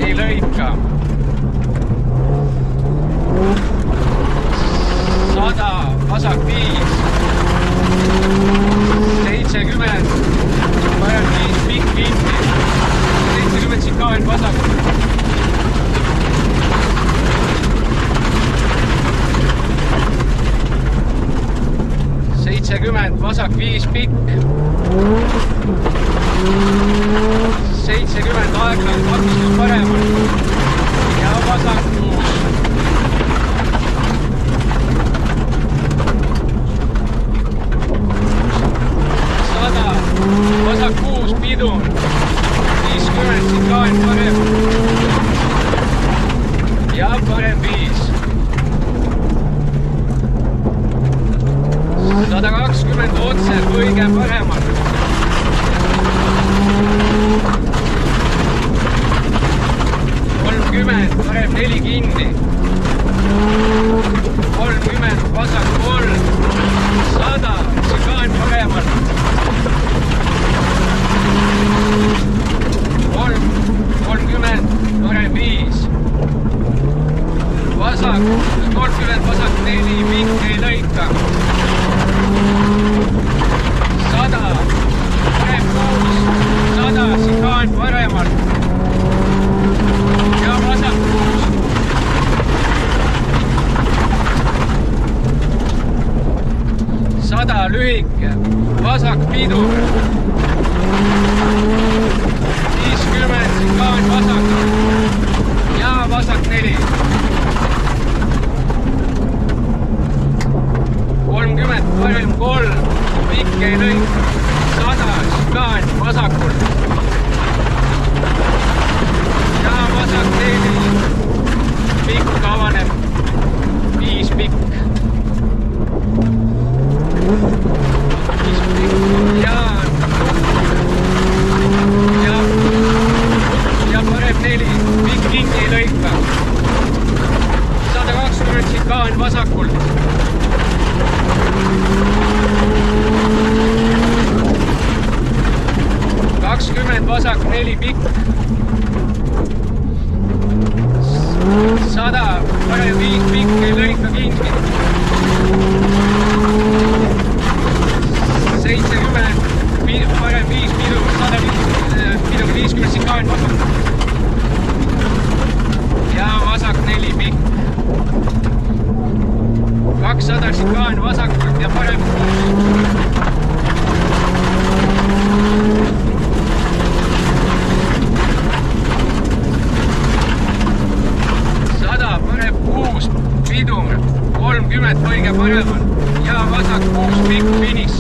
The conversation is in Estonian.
ei lõika. 100, vasak 5. 70, parem 5, pikk kinni. 70 sikaan vasak. 70, vasak 5, pikk. 70, aeglane, takistus paremal. Ja vasak 6. 100, vasak 6, pidur. 50, sikaan paremal. Ja parem 5. 120 otse kõige paremal. 30, parem 4 kinni. 30, vasak 3. 100, sikaan paremal. 30, parem 5. Vasak, 30, vasak 4, pikk ei lõika. 100, parem 6, 100, sikaan paremal. Ja vasak 6. 100, lühike, vasak pidur. 50, sikaan vasak. Ja vasak 4. 30, parem 3, pikk ei lõika. 100, sikaan vasakul. Ja vasak 4, pikk avaneb. 5 pikk. 5 pikk ja parem 4, pikk kinni ei lõika. 120 sikaan vasakul. 20, vasak 4, pikk. 100, parem 5, pikk ei lõika kinni. 70, parem 5, pidur. 100, pidur 50, sikaan vasak. Ja vasak 4, pikk. 200 sikaan vasakult ja parem 6. 100, parem 6, pidur. 30 kõige paremal ja vasak 6, pikk finiš.